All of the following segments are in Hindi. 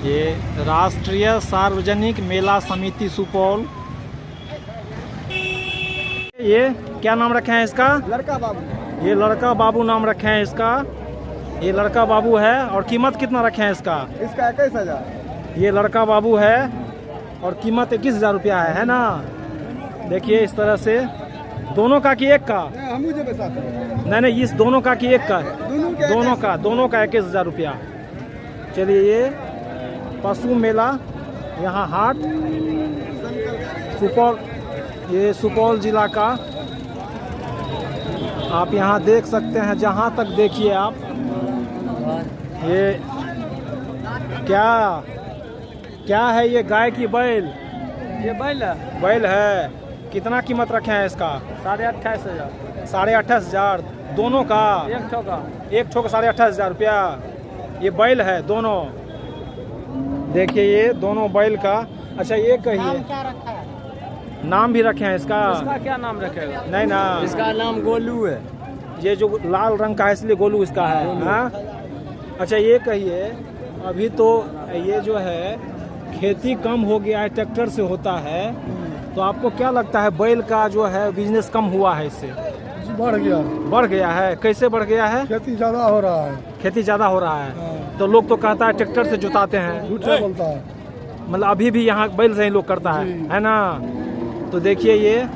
ये राष्ट्रीय सार्वजनिक मेला समिति सुपौल। ये क्या नाम रखे हैं इसका? लड़का बाबू। ये लड़का बाबू नाम रखे हैं इसका। ये लड़का बाबू है। और कीमत कितना रखे हैं इसका? इसका 21,000। ये लड़का बाबू है और कीमत 21,000 रुपया है ना। देखिए इस तरह से दोनों का कि एक का? हम मुझे साथ नहीं, इस दोनों का कि एक का? दोनों का 21,000 रुपया। चलिए, ये पशु मेला यहाँ हाट सुपौल, ये सुपौल जिला का आप यहाँ देख सकते हैं। जहाँ तक देखिए आप, ये क्या है? ये गाय की बैल? ये बैल है। बैल है। कितना कीमत रखे हैं इसका? 28,500। 28,500 दोनों का? एक ठो का। एक ठो का 28,500 रुपया। ये बैल है दोनों। देखिए ये दोनों बैल का। अच्छा ये कहिए, क्या रखा है? नाम भी रखे हैं इसका? इसका क्या नाम रखेगा? नहीं ना, इसका नाम गोलू है। ये जो लाल रंग का है इसलिए गोलू इसका है। हाँ? अच्छा ये कहिए, अभी तो ये जो है खेती कम हो गया है, ट्रैक्टर से होता है, तो आपको क्या लगता है बैल का जो है बिजनेस कम हुआ है इससे? बढ़ गया है। कैसे बढ़ गया है? खेती ज्यादा हो रहा है। खेती ज्यादा हो रहा है। तो लोग तो कहता है ट्रैक्टर से जुताते हैं। झूठे बोलता है। मतलब अभी भी यहाँ बैल से ही लोग करता है ना। तो देखिए ये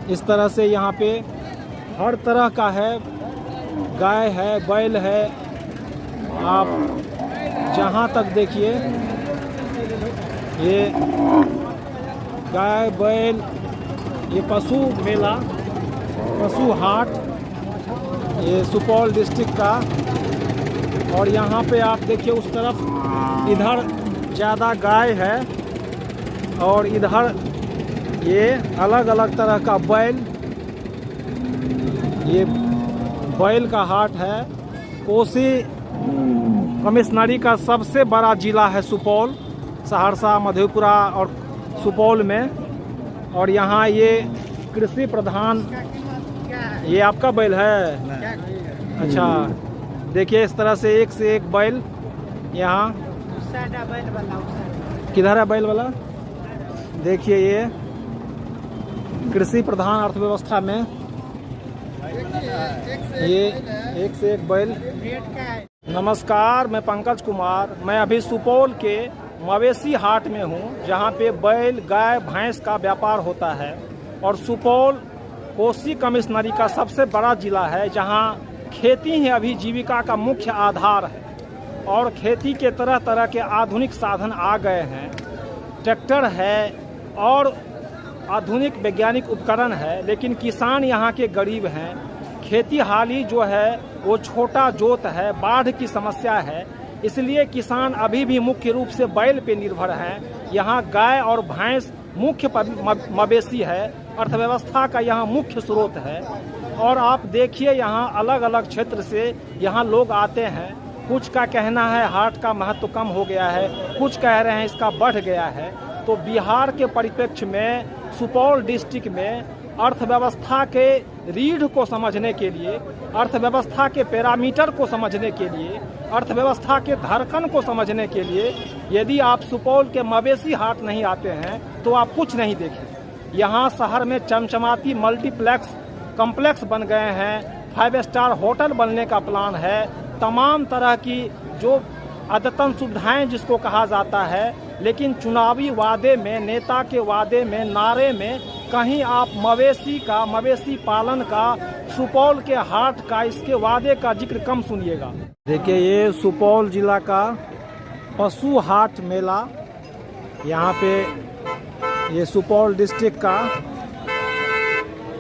इस तरह से यहाँ पे हर तरह का है। गाय है, बैल है। आप जहाँ तक देखिए ये गाय बैल, ये पशु मेला, पशु हाट, ये सुपौल डिस्ट्रिक्ट का। और यहाँ पे आप देखिए उस तरफ इधर ज़्यादा गाय है और इधर ये अलग अलग तरह का बैल। ये बैल का हाट है। कोसी कमिश्नरी का सबसे बड़ा जिला है सुपौल, सहरसा, मधेपुरा और सुपौल में। और यहाँ ये कृषि प्रधान, ये आपका बैल है? अच्छा, देखिए इस तरह से एक बैल यहाँ। किधर है बैल वाला? देखिए ये कृषि प्रधान अर्थव्यवस्था में ये एक से एक बैल। नमस्कार, मैं पंकज कुमार। मैं अभी सुपौल के मवेशी हाट में हूँ, जहाँ पे बैल, गाय, भैंस का व्यापार होता है। और सुपौल कोसी कमिश्नरी का सबसे बड़ा जिला है, जहाँ खेती ही अभी जीविका का मुख्य आधार है। और खेती के तरह तरह के आधुनिक साधन आ गए हैं। ट्रैक्टर है और आधुनिक वैज्ञानिक उपकरण है, लेकिन किसान यहाँ के गरीब हैं। खेती हाली जो है वो छोटा जोत है, बाढ़ की समस्या है, इसलिए किसान अभी भी मुख्य रूप से बैल पे निर्भर हैं। यहाँ गाय और भैंस मुख्य मवेशी है, अर्थव्यवस्था का यहाँ मुख्य स्रोत है। और आप देखिए यहाँ अलग अलग क्षेत्र से यहाँ लोग आते हैं। कुछ का कहना है हाट का महत्व कम हो गया है, कुछ कह रहे हैं इसका बढ़ गया है। तो बिहार के परिप्रेक्ष्य में सुपौल डिस्ट्रिक्ट में अर्थव्यवस्था के रीढ़ को समझने के लिए, अर्थव्यवस्था के पैरामीटर को समझने के लिए, अर्थव्यवस्था के धड़कन को समझने के लिए यदि आप सुपौल के मवेशी हाट नहीं आते हैं तो आप कुछ नहीं देखें। यहाँ शहर में चमचमाती मल्टीप्लेक्स कॉम्प्लेक्स बन गए हैं, 5 स्टार होटल बनने का प्लान है, तमाम तरह की जो अद्यतन सुविधाएं जिसको कहा जाता है। लेकिन चुनावी वादे में, नेता के वादे में, नारे में कहीं आप मवेशी पालन का, सुपौल के हाट का, इसके वादे का जिक्र कम सुनिएगा। देखिए ये सुपौल जिला का पशु हाट मेला, यहाँ पे ये सुपौल डिस्ट्रिक्ट का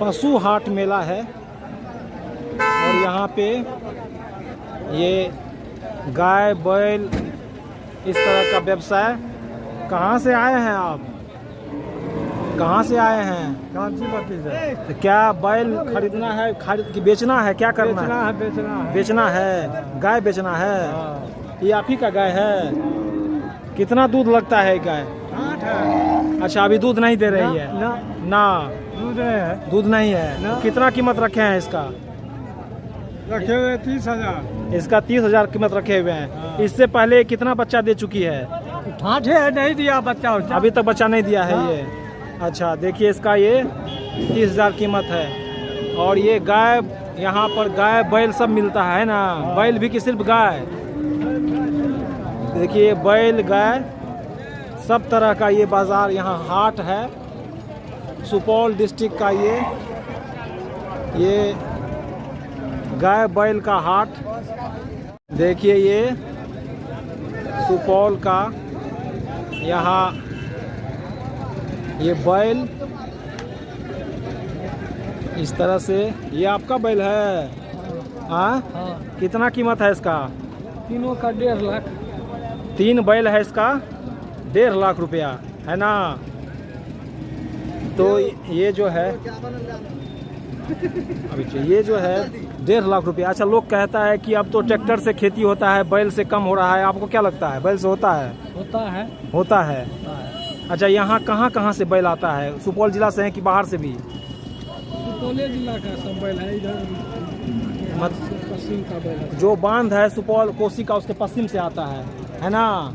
पशु हाट मेला है। और यहाँ पे ये गाय बैल इस तरह का व्यवसाय। कहाँ से आए हैं आप? कहाँ से आए हैं? कांचीपट्टी से। तो क्या बैल खरीदना है, खरीद बेचना है, क्या करना है? बेचना है। गाय बेचना है। ये आप ही का गाय है? कितना दूध लगता है गाय? 8 है। अच्छा, अभी दूध नहीं दे रही है ना? दूध नहीं है। दूध नहीं है। कितना कीमत रखे हैं इसका? रखे हुए 30,000। इसका 30,000 कीमत रखे हुए हैं। इससे पहले कितना बच्चा दे चुकी है? ठाठे नहीं दिया बच्चा उच्चा। अभी तक बच्चा नहीं दिया है ये। अच्छा, देखिए इसका ये 30,000 कीमत है। और ये गाय, यहाँ पर गाय बैल सब मिलता है ना, बैल भी कि सिर्फ गाय? देखिए बैल गाय सब तरह का ये बाज़ार, यहाँ हाट है। सुपौल डिस्ट्रिक्ट का ये गाय बैल का हाट। देखिए ये सुपौल का, यहाँ ये बैल इस तरह से। ये आपका बैल है? हाँ। कितना कीमत है इसका? तीनों का 1.5 लाख। 3 बैल है इसका 1.5 लाख रुपया है ना। तो ये जो है अभी ये जो है 1.5 लाख रुपया। अच्छा, लोग कहता है कि अब तो ट्रैक्टर से खेती होता है, बैल से कम हो रहा है। आपको क्या लगता है, बैल से होता है? होता है। अच्छा, यहाँ कहाँ कहाँ से बैल आता है? सुपौल जिला से है कि बाहर से भी? सुपौल जिला का सब बैल है। इधर पश्चिम का बैल है। जो बांध है सुपौल कोसी का, उसके पश्चिम से आता है ना,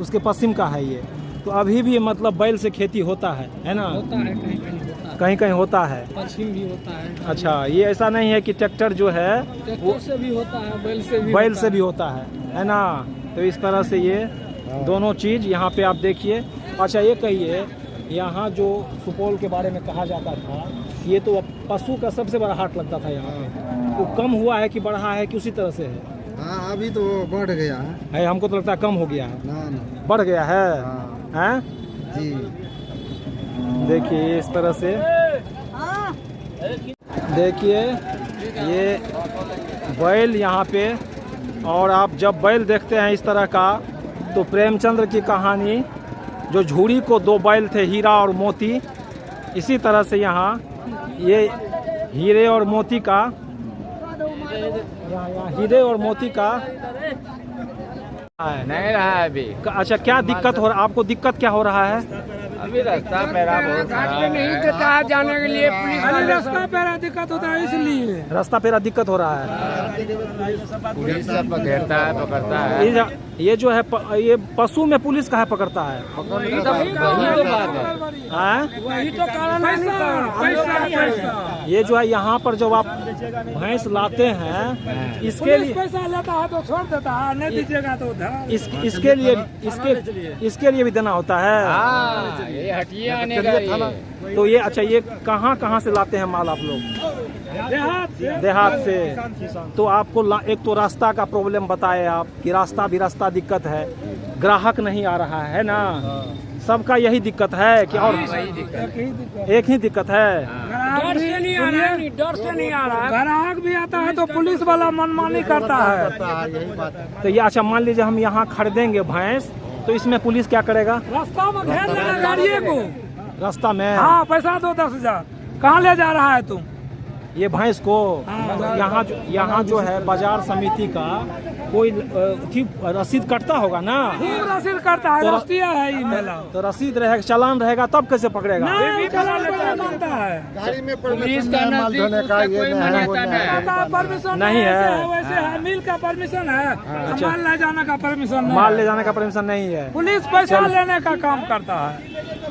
उसके पश्चिम का है ये। तो अभी भी मतलब बैल से खेती होता है ना? होता है, कहीं कहीं होता है। कहीं कहीं होता है। पश्चिम भी होता है। अच्छा, ये ऐसा नहीं है कि ट्रैक्टर जो है ट्रैक्टर से भी होता है, बैल से भी होता है ना। तो इस तरह से ये दोनों चीज़ यहाँ पे आप देखिए। अच्छा, ये कहिए, यहाँ जो सुपौल के बारे में कहा जाता था, ये तो पशु का सबसे बड़ा हाट लगता था यहाँ पे। वो कम हुआ है कि बढ़ा है कि उसी तरह से है? हाँ, अभी तो बढ़ गया है। हमको तो लगता है कम हो गया है। ना। बढ़ गया है। हैं? जी। देखिए इस तरह से, देखिए ये बैल यहाँ पे। और आप जब बैल देखते हैं इस तरह का, तो प्रेमचंद्र की कहानी, जो झूड़ी को 2 बैल थे, हीरा और मोती, इसी तरह से यहाँ ये हीरे और मोती का, यहाँ हीरे और मोती का नहीं रहा है अभी। अच्छा, क्या दिक्कत हो रहा, आपको दिक्कत क्या हो रहा है? अभी रास्ता मेरा बहुत नहीं देता है जाने के लिए। पुलिस रास्ता पेरा दिक्कत होता है, इसलिए रास्ता पेरा दिक्कत हो रहा है। पुलिस सब घेरता है, पकड़ता है। ये जो है ये पशु में पुलिस का है पकड़ता है। वही तो बात है। हैं? वही तो कारण है। ये जो है यहाँ पर जब आप भैंस लाते हैं, इसके लिए पैसा लेता है तो छोड़ देता है, नहीं दीजिएगा तो उधर। इसके लिए भी देना होता है। ये हटिया आने का ये। तो ये अच्छा, ये कहाँ कहाँ से लाते हैं माल आप लोग? देहात से। तो आपको एक तो रास्ता का प्रॉब्लम बताए आप कि रास्ता दिक्कत है, ग्राहक नहीं आ रहा है ना, सबका यही दिक्कत है कि और एक ही दिक्कत है। डर से नहीं आ रहा है। ग्राहक भी आता है तो पुलिस वाला मनमानी करता है। यही बात है। तो ये अच्छा, मान लीजिए हम यहाँ खरीदेंगे भैंस, तो इसमें पुलिस क्या करेगा? रास्ता में घेर लेगा गाड़िए को। रास्ता में? हाँ, पैसा दो 10,000। कहाँ ले जा रहा है तुम? ये भैंस को यहाँ जो है बाजार समिति का कोई रसीद कटता होगा ना? रसीद करता है, रस्तिया है ये मेला। तो रसीद रहेगा, चालान रहेगा, तब कैसे पकड़ेगा? नहीं, चालान कोई मानता है। गाड़ी में पुलिस का माल धोने का ये परमिशन नहीं है। वैसे है, मिल का परमिशन है, माल ले जाने का परमिशन नहीं। माल ले जाने का परमिशन नहीं है। पुलिस पैसा लेने का काम करता है।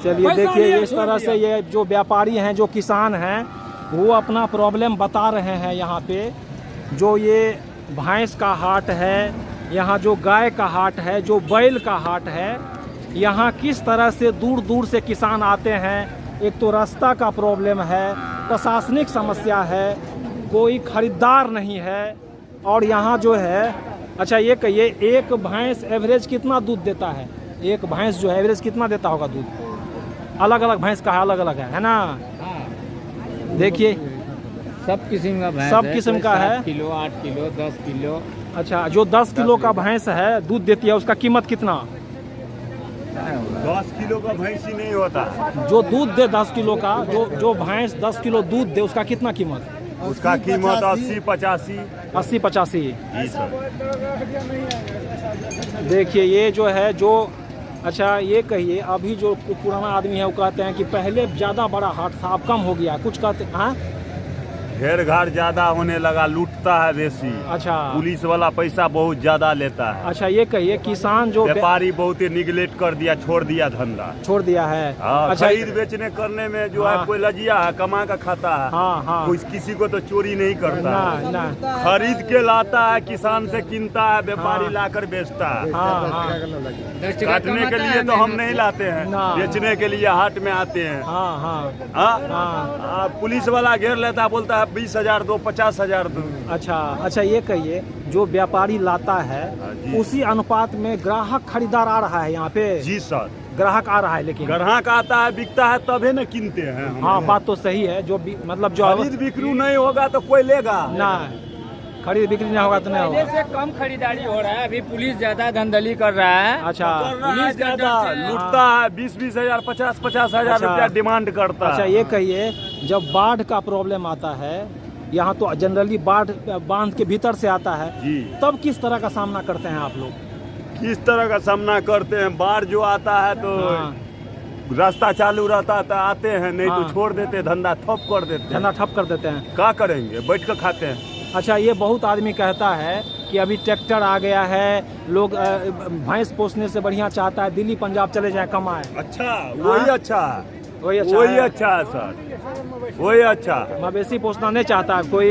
चलिए देखिए, इस तरह से ये जो व्यापारी हैं, जो किसान हैं, वो अपना प्रॉब्लम बता रहे हैं। यहाँ पे जो ये भैंस का हाट है, यहाँ जो गाय का हाट है, जो बैल का हाट है, यहाँ किस तरह से दूर दूर से किसान आते हैं। एक तो रास्ता का प्रॉब्लम है, प्रशासनिक समस्या है, कोई खरीदार नहीं है। और यहाँ जो है, अच्छा ये कहिए, एक भैंस एवरेज कितना दूध देता है? एक भैंस जो है एवरेज कितना देता होगा दूध? अलग अलग भैंस का है, अलग अलग है ना? देखिए सब किस्म का भैंस सब है। किस्म का है। 7 किलो, 8 किलो, 10 किलो। अच्छा, जो 10 किलो का भैंस है दूध देती है, उसका कीमत कितना? 10 किलो का भैंस ही नहीं होता। जो दूध दे 10 किलो का, जो भैंस 10 किलो दूध दे, उसका कितना कीमत? उसका कीमत 80-85। 80-85। जी सर। देखिए ये जो है, जो अच्छा ये कहिए, अभी जो पुराना आदमी है वो कहते हैं कि पहले ज़्यादा बड़ा हाट था, अब कम हो गया, कुछ कहते हैं। घेर घाट ज्यादा होने लगा, लूटता है बेसी। अच्छा पुलिस वाला पैसा बहुत ज्यादा लेता है। अच्छा, ये कहिए किसान जो व्यापारी बहुत ही निगलेक्ट कर दिया, छोड़ दिया धंधा। छोड़ दिया है। हाँ, अच्छा, खरीद बेचने करने में जो हाँ। है कोई लजिया है, कमा का खाता है। हाँ हाँ, कोई किसी को तो चोरी नहीं करता है। ना खरीद के लाता है, किसान से कीनता है, व्यापारी हाँ। लाकर बेचता है। हाँ हाँ काटने के लिए तो हम नहीं लाते हैं, ना। बेचने के लिए हाट में आते हैं। हाँ हाँ हाँ? हाँ। पुलिस वाला घेर लेता है, बोलता है 20,000 दो, 50,000 दो। अच्छा अच्छा, ये कहिए जो व्यापारी लाता है हाँ जी। उसी अनुपात में ग्राहक खरीदार आ रहा है यहाँ पे? जी सर, ग्राहक आ रहा है, लेकिन ग्राहक आता है, बिकता है, तभी न कीनते हैं हम। हाँ, बात तो सही है। जो मतलब जो खरीद बिक्री नहीं होगा तो कोई लेगा ना, खरीद बिक्री नहीं होगा तो नहीं पहले होगा। से कम खरीदारी हो रहा है, अभी पुलिस ज्यादा धांधली कर रहा है। अच्छा कर रहा है पुलिस का ज्यादा, डर से- लूटता है, 20,000 50,000 अच्छा। रुपया डिमांड करता अच्छा, है। ये कहिए जब बाढ़ का प्रॉब्लम आता है, यहाँ तो जनरली बाढ़ बांध के भीतर से आता है, जी, तब किस तरह का सामना करते हैं आप लोग? किस तरह का सामना करते हैं? बाढ़ जो आता है तो हाँ, रास्ता चालू रहता है तो आते हैं, नहीं हाँ। तो छोड़ देते, धंधा ठप कर देते हैं। धंधा ठप कर देते हैं। क्या करेंगे, बैठ कर खाते हैं। अच्छा, ये बहुत आदमी कहता है कि अभी ट्रैक्टर आ गया है, लोग भैंस पोसने से बढ़िया चाहता है दिल्ली पंजाब चले जाए कमाए। अच्छा, वही अच्छा है, वही अच्छा वही है। अच्छा है सर, वही अच्छा। मवेशी पोसना नहीं चाहता कोई।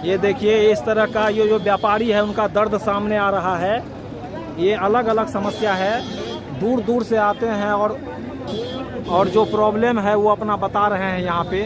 ये देखिए इस तरह का ये जो व्यापारी है उनका दर्द सामने आ रहा है। ये अलग अलग समस्या है, दूर दूर से आते हैं और जो प्रॉब्लम है वो अपना बता रहे हैं यहाँ पे।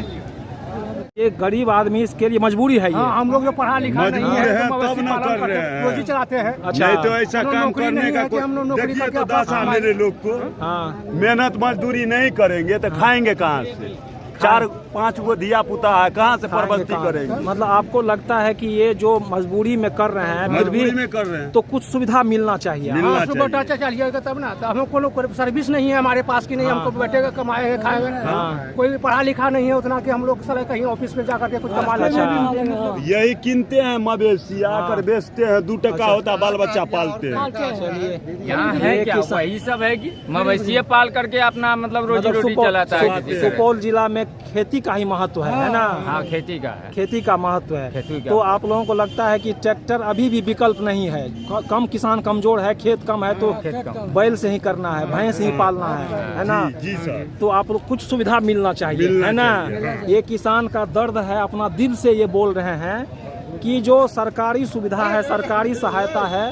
ये गरीब आदमी, इसके लिए मजबूरी है ये। हम लोग जो पढ़ा लिखा नहीं मजबूर है है तो तब मवेशी न पालन कर करके रहे हैं। रोजी चलाते हैं। अच्छा, नहीं तो ऐसा हम लोग काम नौकरी करने नहीं का है कि हम लोग कोई, नौकरी देखिए करके तो अपना दशा कमाएं। मेरे लोग को। हाँ मेहनत मजदूरी नहीं करेंगे तो खाएंगे कहाँ से? 4-5 गो धिया पुता है, कहाँ से परवस्ती करेंगे? मतलब आपको लगता है कि ये जो मजबूरी में कर रहे हैं फिर भी मजबूरी में कर रहे हैं तो कुछ सुविधा मिलना चाहिए। मिलना हाँ, सुबह चाहिए। टाचा चलिएगा तब ना, तो हमको लोग सर्विस नहीं है हमारे पास की नहीं, हाँ। हमको बैठेगा कमाएगा खाएगा। हाँ। कोई पढ़ा लिखा नहीं है उतना कि हम लोग साला कहीं ऑफिस में जाकर के कुछ कमा अच्छा। लेंगे। यही किनते हैं मवेशी, आकर हाँ। बेचते हैं, 2 टका होता, बाल बच्चा पालते हैं। चलिए, यहाँ है ये क्या, किसान- वही सब है कि मवेशी पाल करके अपना मतलब रोजी मतलब रोटी चलाता है। सुपौल जिला में खेती का ही महत्व है ना? हाँ, खेती का है। खेती का महत्व है। खेती का। तो आप लोगों को लगता है कि ट्रैक्टर अभी भी विकल्प नहीं है? कम किसान कमजोर है, खेत कम है तो खेत कम। बैल से ही करना है, भैंस ही पालना है ना? जी सर, तो आप लोग कुछ सुविधा मिलना चाहिए, मिलना है ना? चाहिए। ये किसान का दर्द है, अपना दिल से ये बोल रहे हैं कि जो सरकारी सुविधा है, सरकारी सहायता है,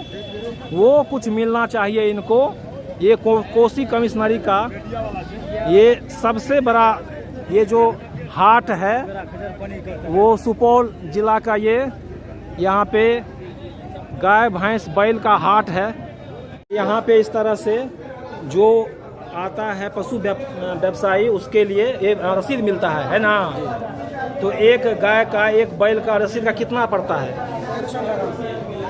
वो कुछ मिलना चाहिए इनको। ये कोसी कमिश्नरी का ये सबसे बड़ा ये जो हाट है वो सुपौल जिला का, ये यहाँ पे गाय भैंस बैल का हाट है। यहाँ पे इस तरह से जो आता है पशु व्यवसायी उसके लिए ये रसीद मिलता है ना? तो एक गाय का, एक बैल का रसीद का कितना पड़ता है?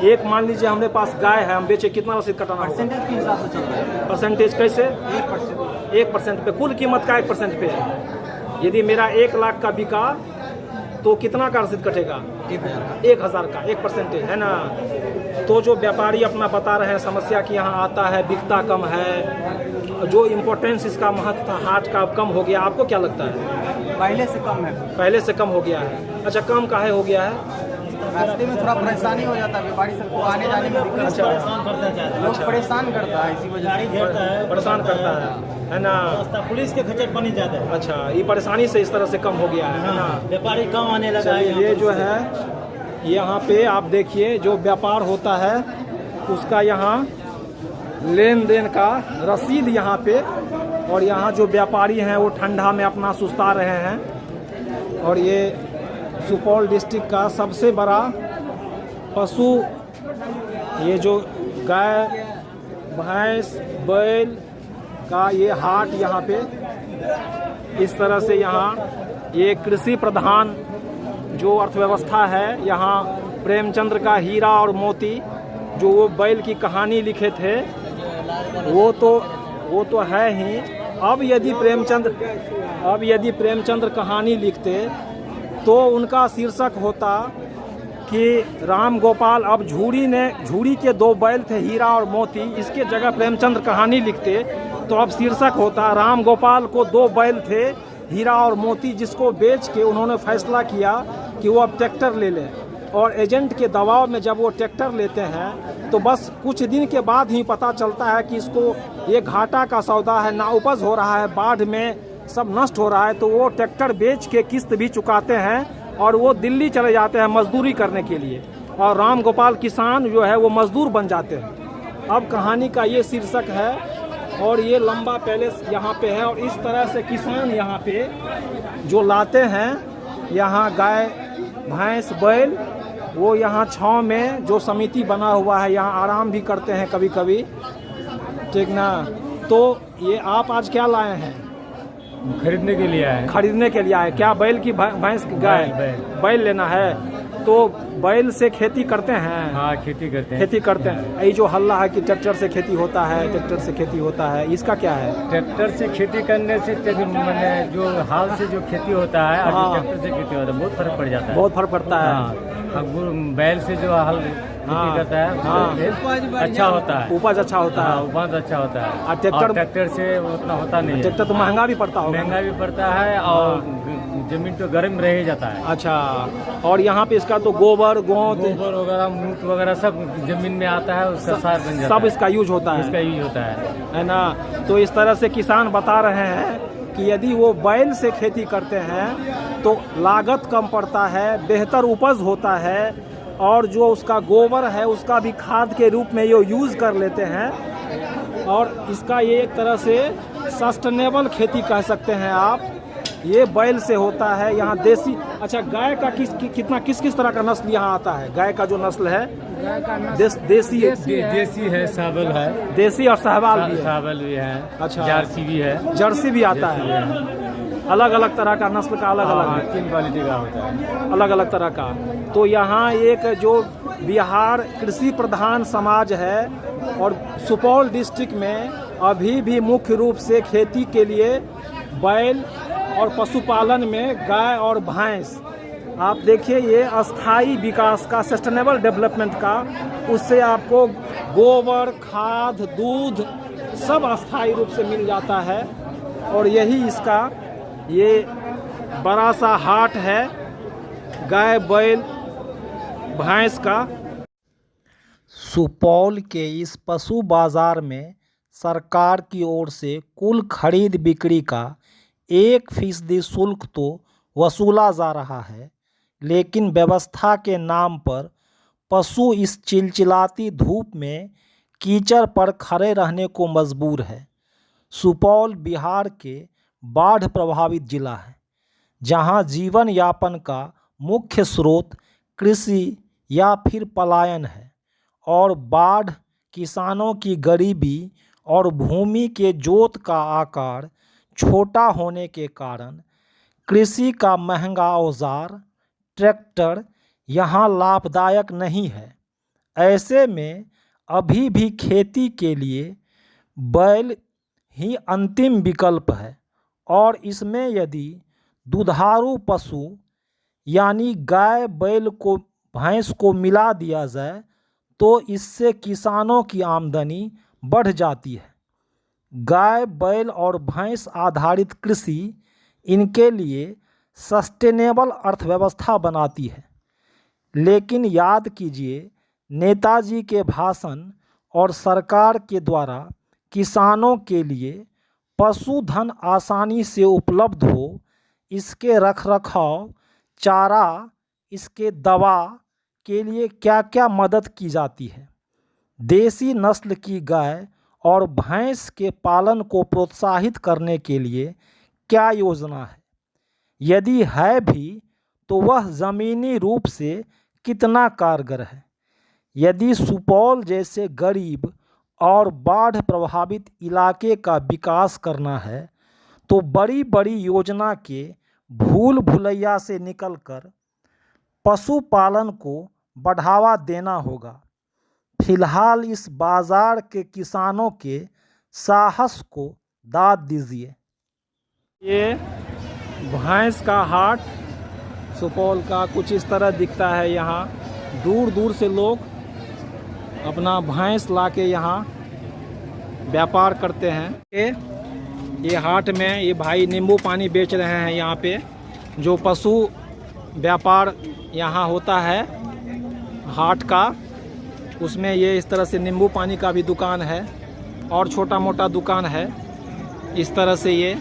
एक मान लीजिए हमारे पास गाय है, हम बेचे, कितना रसीद कटाना होगा? परसेंटेज के हिसाब से चल रहा है। परसेंटेज कैसे? 1%। 1% पे, कुल कीमत का 1% पे है। यदि मेरा 1 लाख का बिका तो कितना का रसीद कटेगा? 1,000 का 1% है ना? तो जो व्यापारी अपना बता रहे हैं समस्या कि यहाँ आता है, बिकता कम है, जो इम्पोर्टेंस इसका महत्व हाट का कम हो गया, आपको क्या लगता है? पहले से कम है, पहले से कम हो गया है। अच्छा, कम काहे हो गया है? रास्ते में थोड़ा परेशानी हो जाता है, व्यापारी सबको आने जाने में दिक्कत। अच्छा। लोग परेशान करता है, इसी वजह से परेशान करता है ना? पुलिस के खचर पानी ज्यादा है। अच्छा, ये परेशानी से इस तरह से कम हो गया है ना? व्यापारी कम आने लगा है। ये जो है यहाँ पे आप देखिए जो व्यापार होता है उसका यहाँ लेन देन का रसीद यहाँ पे, और यहाँ जो व्यापारी हैं वो ठंडा में अपना सुस्ता रहे हैं। और ये सुपौल डिस्ट्रिक्ट का सबसे बड़ा पशु, ये जो गाय भैंस बैल का ये हाट यहाँ पे इस तरह से, यहाँ ये कृषि प्रधान जो अर्थव्यवस्था है, यहाँ प्रेमचंद्र का हीरा और मोती, जो वो बैल की कहानी लिखे थे, वो तो है ही। अब यदि प्रेमचंद्र कहानी लिखते तो उनका शीर्षक होता कि राम गोपाल, अब झूरी के 2 बैल थे हीरा और मोती, इसके जगह प्रेमचंद्र कहानी लिखते तो अब शीर्षक होता राम गोपाल को 2 बैल थे, हीरा और मोती जिसको बेच के उन्होंने फैसला किया कि वो अब ट्रैक्टर ले लें। और एजेंट के दबाव में जब वो ट्रैक्टर लेते हैं तो बस कुछ दिन के बाद ही पता चलता है कि इसको ये घाटा का सौदा है, ना उपज हो रहा है, बाढ़ में सब नष्ट हो रहा है। तो वो ट्रैक्टर बेच के किस्त भी चुकाते हैं और वो दिल्ली चले जाते हैं मजदूरी करने के लिए, और राम गोपाल किसान जो है वो मजदूर बन जाते हैं। अब कहानी का ये शीर्षक है, और ये लंबा पैलेस यहाँ पे है। और इस तरह से किसान यहाँ पे जो लाते हैं, यहाँ गाय भैंस बैल, वो यहाँ छाँव में जो समिति बना हुआ है यहाँ आराम भी करते हैं कभी कभी, ठीक ना। तो ये आप आज क्या लाए हैं? खरीदने के लिए आए। खरीदने के लिए आए। क्या बैल की भैंस गाय? बैल लेना है। तो बैल से खेती करते हैं? हाँ, खेती करते हैं। खेती करते हैं। ये जो हल्ला है कि ट्रैक्टर से खेती होता है, ट्रैक्टर से खेती होता है, इसका क्या है? ट्रैक्टर से खेती करने से मैंने जो हाल से जो खेती होता है, अभी ट्रैक्टर से खेती होता है, बहुत फर्क पड़ जाता है। बहुत फर्क पड़ता है। बैल से जो हल खेती करता है अच्छा होता है, उपज अच्छा होता है, उपज अच्छा होता है। और ट्रैक्टर से उतना होता नहीं है। ट्रैक्टर तो महंगा भी पड़ता होगा। महंगा भी पड़ता है और जमीन तो गर्म रह जाता है। अच्छा, और यहाँ पे इसका तो गोबर वगैरह मूत वगैरह सब जमीन में आता है, उसका सार बन जाता है। सब इसका यूज होता है। इसका यूज होता है ना। तो इस तरह से किसान बता रहे हैं कि यदि वो बैल से खेती करते हैं तो लागत कम पड़ता है, बेहतर उपज होता है, और जो उसका गोबर है उसका भी खाद के रूप में ये यूज़ कर लेते हैं। और इसका ये एक तरह से सस्टेनेबल खेती कह सकते हैं आप। ये बैल से होता है यहाँ देसी। अच्छा, गाय का किस तरह का नस्ल यहाँ आता है? गाय का जो नस्ल है देसी है, साबल है, देसी और सहवाल भी है। साबल भी है। अच्छा, जर्सी भी है। जर्सी भी आता है। अलग अलग तरह का नस्ल का अलग अलग 3 क्वालिटी का होता है, अलग अलग तरह का। तो यहाँ एक जो बिहार कृषि प्रधान समाज है, और सुपौल डिस्ट्रिक्ट में अभी भी मुख्य रूप से खेती के लिए बैल और पशुपालन में गाय और भैंस। आप देखिए ये अस्थाई विकास का, सस्टेनेबल डेवलपमेंट का, उससे आपको गोबर, खाद, दूध सब अस्थाई रूप से मिल जाता है। और यही इसका ये बड़ा सा हाट है गाय बैल भैंस का। सुपौल के इस पशु बाजार में सरकार की ओर से कुल खरीद बिक्री का 1% शुल्क तो वसूला जा रहा है, लेकिन व्यवस्था के नाम पर पशु इस चिलचिलाती धूप में कीचड़ पर खड़े रहने को मजबूर है। सुपौल बिहार के बाढ़ प्रभावित जिला है, जहां जीवन यापन का मुख्य स्रोत कृषि या फिर पलायन है, और बाढ़, किसानों की गरीबी और भूमि के जोत का आकार छोटा होने के कारण कृषि का महंगा औजार ट्रैक्टर यहाँ लाभदायक नहीं है। ऐसे में अभी भी खेती के लिए बैल ही अंतिम विकल्प है, और इसमें यदि दुधारू पशु यानी गाय बैल को भैंस को मिला दिया जाए तो इससे किसानों की आमदनी बढ़ जाती है। गाय बैल और भैंस आधारित कृषि इनके लिए सस्टेनेबल अर्थव्यवस्था बनाती है। लेकिन याद कीजिए, नेताजी के भाषण और सरकार के द्वारा किसानों के लिए पशुधन आसानी से उपलब्ध हो, इसके रखरखाव, चारा, इसके दवा के लिए क्या क्या मदद की जाती है। देसी नस्ल की गाय और भैंस के पालन को प्रोत्साहित करने के लिए क्या योजना है? यदि है भी तो वह ज़मीनी रूप से कितना कारगर है? यदि सुपौल जैसे गरीब और बाढ़ प्रभावित इलाके का विकास करना है तो बड़ी बड़ी योजना के भूल भुलैया से निकलकर पशुपालन को बढ़ावा देना होगा। फिलहाल इस बाजार के किसानों के साहस को दाद दीजिए। ये भैंस का हाट सुपौल का कुछ इस तरह दिखता है। यहाँ दूर दूर से लोग अपना भैंस लाके यहाँ व्यापार करते हैं। ये ये हाट में ये भाई नींबू पानी बेच रहे हैं यहाँ पे। जो पशु व्यापार यहाँ होता है हाट का, उसमें ये इस तरह से नींबू पानी का भी दुकान है और छोटा मोटा दुकान है। इस तरह से ये